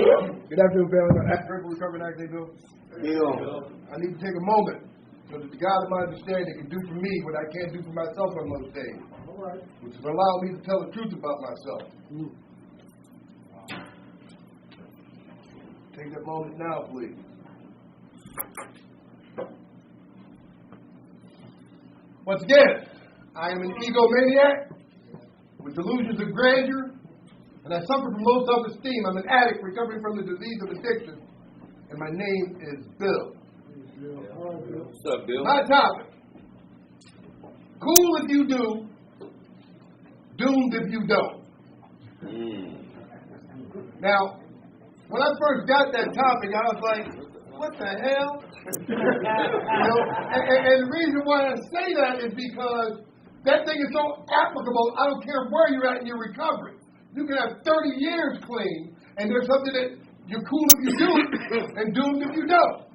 Good afternoon, family. Pray for recovery tonight, Bill. I need to take a moment so that the God of my understanding can do for me what I can't do for myself on most days, which is allow me to tell the truth about myself. Take that moment now, please. Once again, I am an egomaniac with delusions of grandeur, and I suffer from low self-esteem. I'm an addict recovering from the disease of addiction, and my name is Bill. What's up, Bill? My topic: cool if you do, doomed if you don't. Now, when I first got that topic, I was like, what the hell? And the reason why I say that is because that thing is so applicable. I don't care where you're at in your recovery. You can have 30 years clean, and there's something that you're cool if you do and doomed if you don't.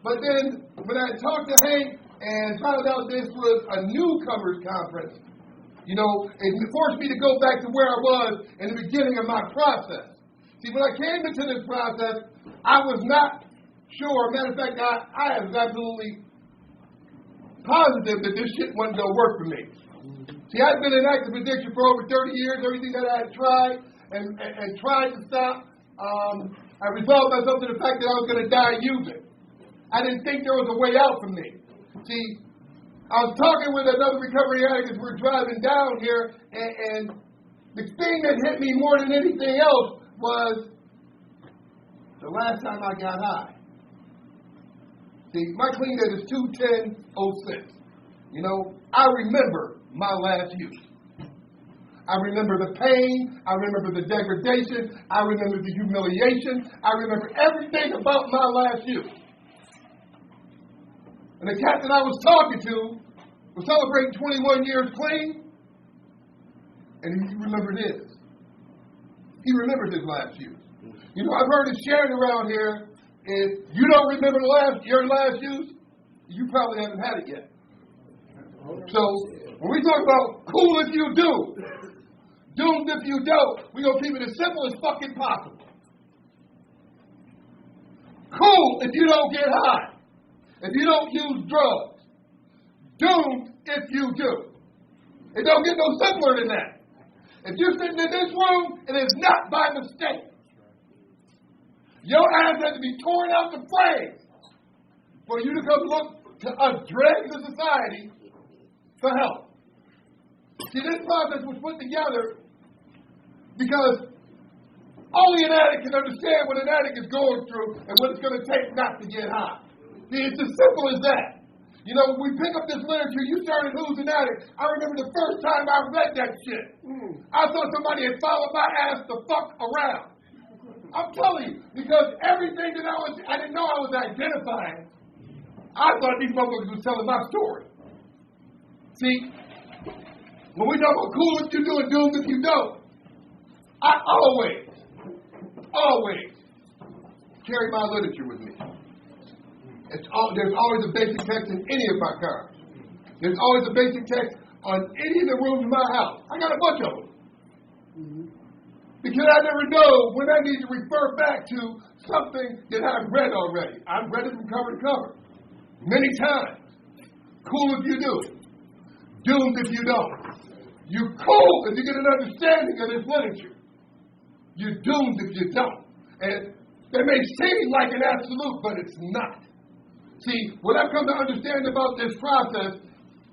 But then when I talked to Hank and found out this was a newcomers conference, it forced me to go back to where I was in the beginning of my process. See, when I came into this process, I was not sure. Matter of fact, I was absolutely positive that this shit wasn't going to work for me. See, I'd been in active addiction for over 30 years. Everything that I had tried and tried to stop, I resolved myself to the fact that I was going to die using. I didn't think there was a way out for me. See, I was talking with another recovery addict as we were driving down here, and the thing that hit me more than anything else was the last time I got high. See, my clean date is 2/10/06. I remember my last use. I remember the pain. I remember the degradation. I remember the humiliation. I remember everything about my last use. And the cat that I was talking to was celebrating 21 years clean, and he remembered his. He remembered his last use. I've heard it shared around here, if you don't remember your last use, you probably haven't had it yet. So, when we talk about cool if you do, doomed if you don't, we're going to keep it as simple as fucking possible. Cool if you don't get high. If you don't use drugs. Doomed if you do. It don't get no simpler than that. If you're sitting in this room, it is not by mistake. Your ass has to be torn out the frame for you to come look to us dregs of society for help. See, this process was put together because only an addict can understand what an addict is going through and what it's going to take not to get high. See, it's as simple as that. When we pick up this literature, you started Who's an Addict. I remember the first time I read that shit. I thought somebody had followed my ass the fuck around. I'm telling you, because everything that I didn't know I was identifying, I thought these motherfuckers was telling my story. See, when we talk about cool if you do and doomed if you don't, I always carry my literature with me. There's always a basic text in any of my cars. There's always a basic text on any of the rooms in my house. I got a bunch of them. Because I never know when I need to refer back to something that I've read already. I've read it from cover to cover. Many times. Cool if you do. Doomed if you don't. You're cool if you get an understanding of this literature. You're doomed if you don't. And that may seem like an absolute, but it's not. See, what I've come to understand about this process,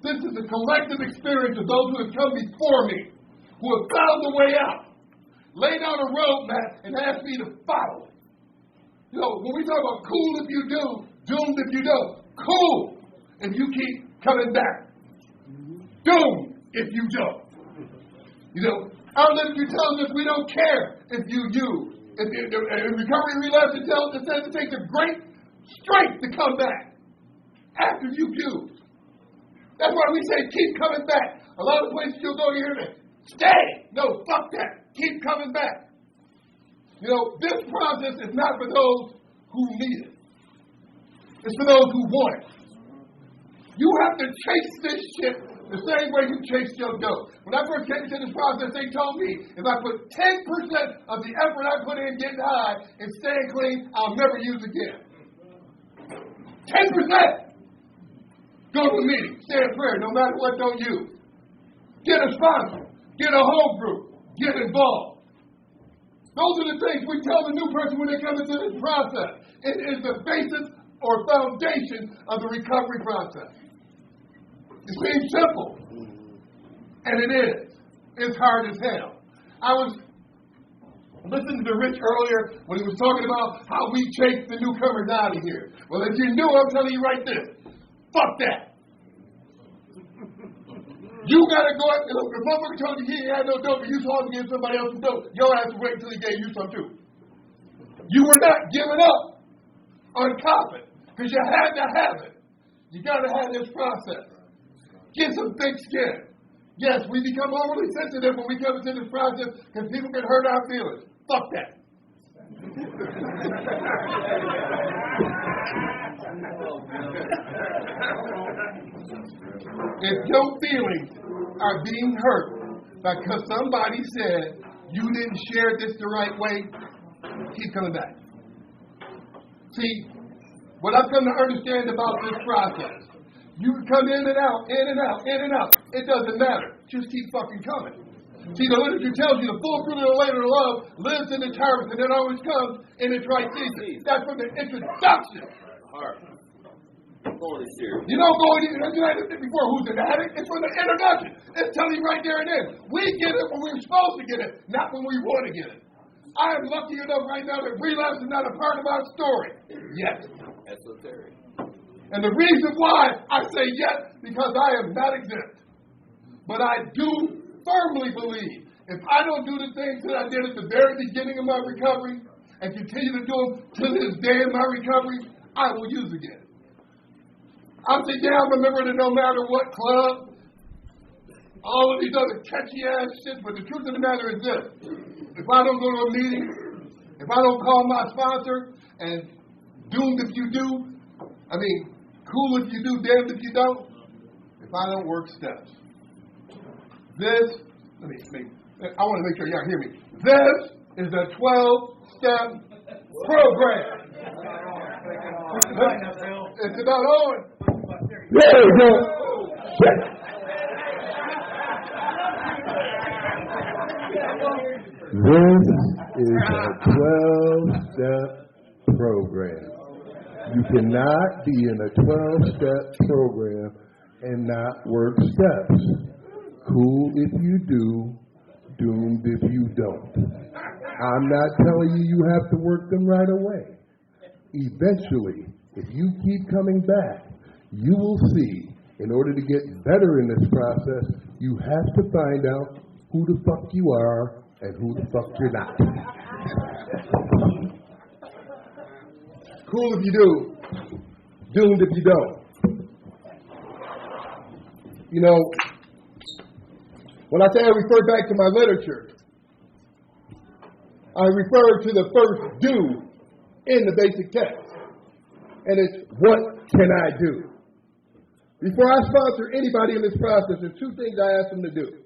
this is a collective experience of those who have come before me, who have found the way out, laid out a roadmap, and asked me to follow it. When we talk about cool if you do, doomed if you don't, cool if you keep coming back, doomed if you don't. Our literature tells us we don't care if you use. In recovery and relapse, it says it takes a great strength to come back after you use. That's why we say keep coming back. A lot of places you'll go here and stay. No, fuck that. Keep coming back. This process is not for those who need it. It's for those who want it. You have to chase this shit The same way you chase your dough. When I first came into this process, they told me if I put 10% of the effort I put in getting high and staying clean, I'll never use again. 10%. Go to a meeting, say a prayer, no matter what, don't use. Get a sponsor, get a home group, get involved. Those are the things we tell the new person when they come into this process. It is the basis or foundation of the recovery process. It seems simple, and it is. It's hard as hell. I was listening to Rich earlier when he was talking about how we chase the newcomers out of here. Well, if you knew, I'm telling you right this. Fuck that. You gotta go out. Look, if motherfucker told you he ain't had no dope and you saw him give somebody else some dope, your ass would wait until he gave you some too. You were not giving up on copping because you had to have it. You gotta have this process. Get some thick skin. Yes, we become overly sensitive when we come into this process because people can hurt our feelings. Fuck that. If your feelings are being hurt because somebody said you didn't share this the right way, keep coming back. See, what I've come to understand about this process, you can come in and out, in and out, in and out. It doesn't matter. Just keep fucking coming. See, the literature tells you the full fruit of the labor of love lives in its harvest and it always comes in its right season. That's from the introduction. You don't go before who's an addict. It's from the introduction. It's telling you right there and then. We get it when we're supposed to get it, not when we want to get it. I am lucky enough right now that relapse is not a part of our story. Yes. Esoteric. And the reason why I say yes, because I am not exempt. But I do firmly believe if I don't do the things that I did at the very beginning of my recovery and continue to do them to this day in my recovery, I will use again. I'm saying, yeah, I'm a member of the no matter what club, all of these other catchy ass shit, but the truth of the matter is this. If I don't go to a meeting, if I don't call my sponsor, and doomed if you do, cool if you do, damned if you don't, if I don't work steps. I want to make sure y'all hear me. This is a 12-step program. It's about Owen. There you go. This is a 12-step program. You cannot be in a 12-step program and not work steps. Cool if you do, doomed if you don't. I'm not telling you you have to work them right away. Eventually, if you keep coming back, you will see, in order to get better in this process, you have to find out who the fuck you are and who the fuck you're not. Cool if you do, doomed if you don't. You know, when I say I refer back to my literature, I refer to the first do in the basic text. And it's, what can I do? Before I sponsor anybody in this process, there's two things I ask them to do.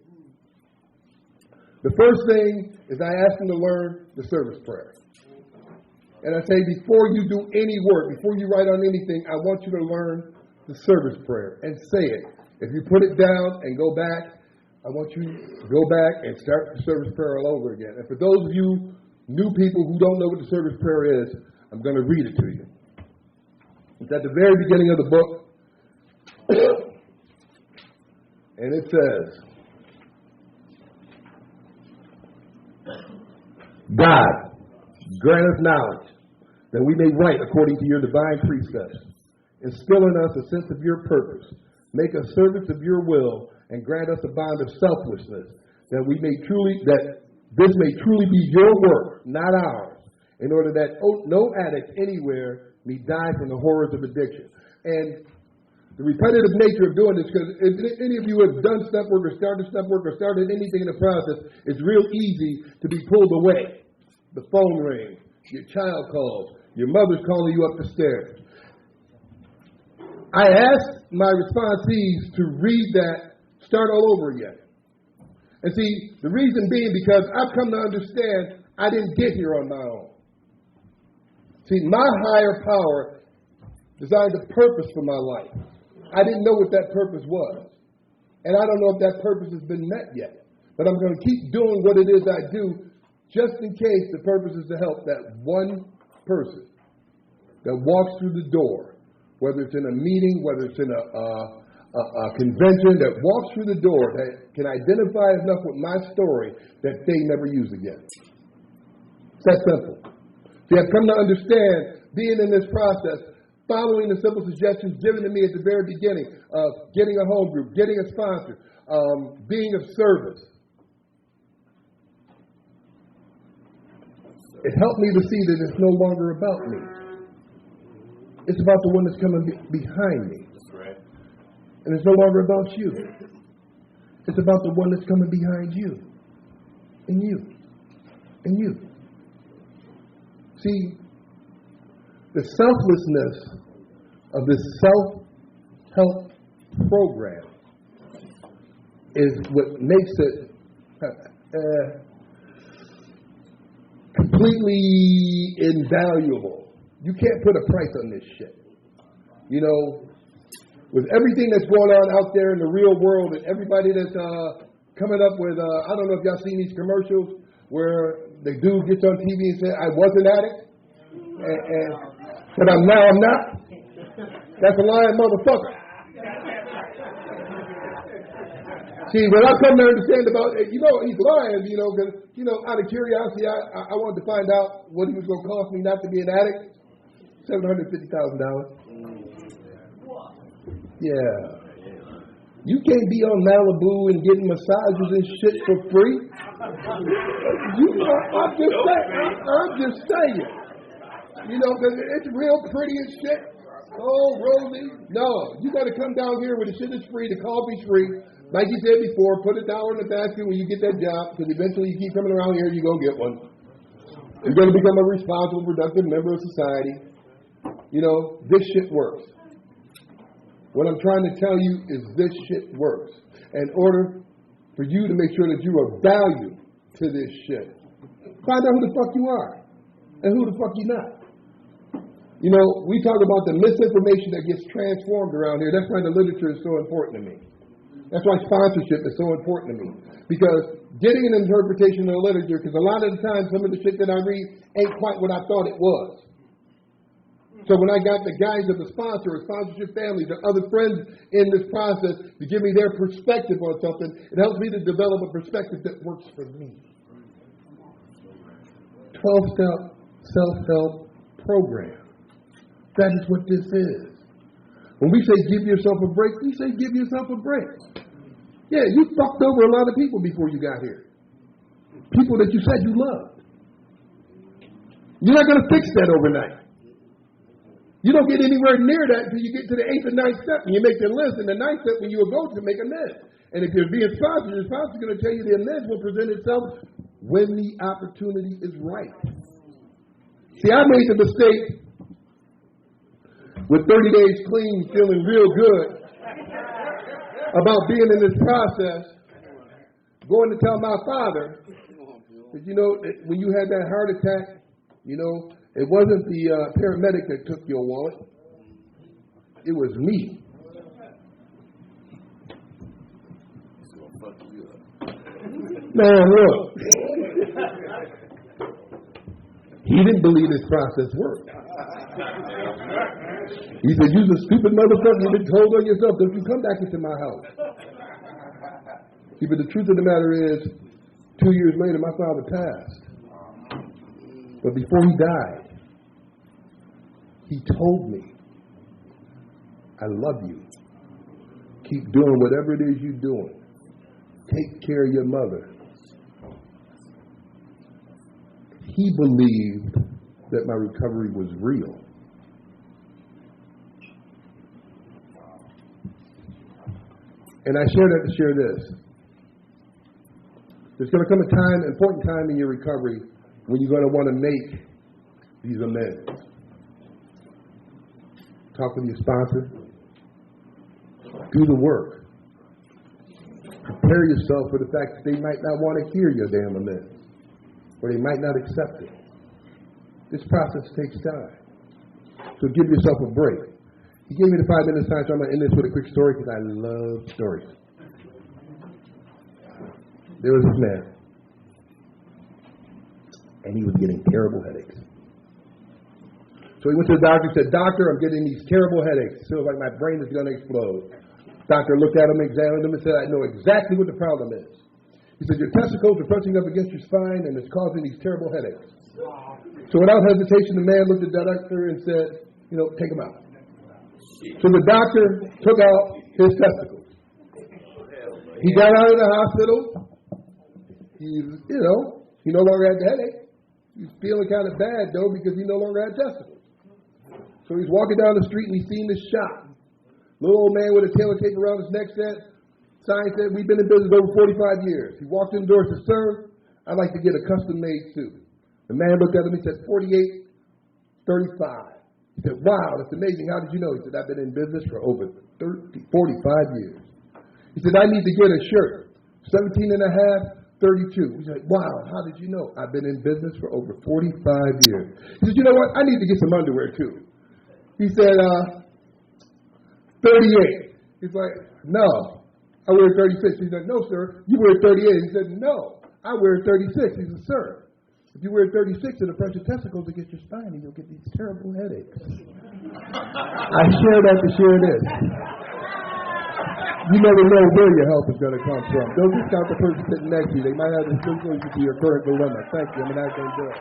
The first thing is I ask them to learn the service prayer. And I say, before you do any work, before you write on anything, I want you to learn the service prayer and say it. If you put it down and go back, I want you to go back and start the service prayer all over again. And for those of you new people who don't know what the service prayer is, I'm going to read it to you. It's at the very beginning of the book. And it says, God, grant us knowledge, that we may write according to your divine precepts. Instill in us a sense of your purpose. Make us servants of your will, and grant us a bond of selflessness, that this may truly be your work, not ours, in order that no addict anywhere may die from the horrors of addiction. And the repetitive nature of doing this, because if any of you have done step work or started step work or started anything in the process, it's real easy to be pulled away. The phone rings, your child calls, your mother's calling you up the stairs. I asked my responsees to read that start all over again. And see, the reason being because I've come to understand I didn't get here on my own. See, my higher power designed a purpose for my life. I didn't know what that purpose was. And I don't know if that purpose has been met yet. But I'm going to keep doing what it is I do just in case the purpose is to help that one person that walks through the door, whether it's in a meeting, whether it's in a convention, that walks through the door, that can identify enough with my story that they never use again. It's that simple. See, I've come to understand, being in this process, following the simple suggestions given to me at the very beginning of getting a home group, getting a sponsor, being of service. It helped me to see that it's no longer about me. It's about the one that's coming behind me. That's right. And it's no longer about you. It's about the one that's coming behind you. And you. And you. See, the selflessness of this self-help program is what makes it completely invaluable. You can't put a price on this shit. You know, with everything that's going on out there in the real world and everybody that's coming up with, I don't know if y'all seen these commercials where the dude gets on TV and says, I was an addict, but I'm not. That's a lying motherfucker. See, what I come to understand about, he's lying, because, out of curiosity, I wanted to find out what he was going to cost me not to be an addict. $750,000. Yeah. You can't be on Malibu and getting massages and shit for free. I'm just saying. Because it's real pretty and shit. Oh, Rosie. No, you got to come down here where the shit is free, the coffee's free. Like you said before, put $1 in the basket when you get that job, because eventually you keep coming around here, you're going to get one. You're going to become a responsible, productive member of society. This shit works. What I'm trying to tell you is this shit works. In order for you to make sure that you are valued to this shit, find out who the fuck you are and who the fuck you not. We talk about the misinformation that gets transformed around here. That's why the literature is so important to me. That's why sponsorship is so important to me. Because getting an interpretation of the literature, because a lot of the time some of the shit that I read ain't quite what I thought it was. So when I got the guys of the sponsor, or sponsorship families, or other friends in this process to give me their perspective on something, it helps me to develop a perspective that works for me. 12-step self-help program. That is what this is. When we say give yourself a break, we say give yourself a break. Yeah, you fucked over a lot of people before you got here. People that you said you loved. You're not going to fix that overnight. You don't get anywhere near that until you get to the 8th or 9th step and you make the list, and the 9th step when you will go to make a list. And if you're being sponsored, your sponsor is going to tell you the list will present itself when the opportunity is right. See, I made the mistake with 30 days clean, feeling real good about being in this process, going to tell my father that, when you had that heart attack, it wasn't the paramedic that took your wallet. It was me. Man, look. He didn't believe this process worked. He said, you're a stupid motherfucker. You've been told on yourself, don't you come back into my house. See, but the truth of the matter is, 2 years later, my father passed. But before he died, he told me, I love you. Keep doing whatever it is you're doing. Take care of your mother. He believed that my recovery was real. And I share that to share this. There's going to come a time, important time in your recovery, when you're going to want to make these amends. Talk with your sponsor. Do the work. prepare yourself for the fact that they might not want to hear your damn amendment, or they might not accept it. This process takes time. So give yourself a break. He gave me the 5 minutes time, so I'm going to end this with a quick story because I love stories. There was this man, and he was getting terrible headaches. So he went to the doctor and said, "Doctor, I'm getting these terrible headaches. It feels like my brain is going to explode." Doctor looked at him, examined him, and said, "I know exactly what the problem is." He said, "Your testicles are pressing up against your spine, and it's causing these terrible headaches." So without hesitation, the man looked at the doctor and said, "Take them out." So the doctor took out his testicles. He got out of the hospital. He no longer had the headache. He's feeling kind of bad, though, because he no longer had testicles. So he's walking down the street, and he's seen this shop. Little old man with a tailor tape around his neck sign said, "We've been in business over 45 years. He walked in the door and said, "Sir, I'd like to get a custom-made suit." The man looked at him and said, $48.35. He said, "Wow, that's amazing. How did you know?" He said, "I've been in business for over 45 years. He said, "I need to get a shirt, 17 and a half, 32. He said, "Wow, how did you know?" "I've been in business for over 45 years. He said, "You know what? I need to get some underwear, too." He said, 38. He's like, "No, I wear 36. He said, "No, sir, you wear 38. He said, "No, I wear 36. He said, "Sir, if you wear 36, it'll press your testicles against your spine, and you'll get these terrible headaches." I share that to share this. You never know where your help is going to come from. Don't discount the person sitting next to you. They might have the solution to your current dilemma. Thank you. I'm an acting bill.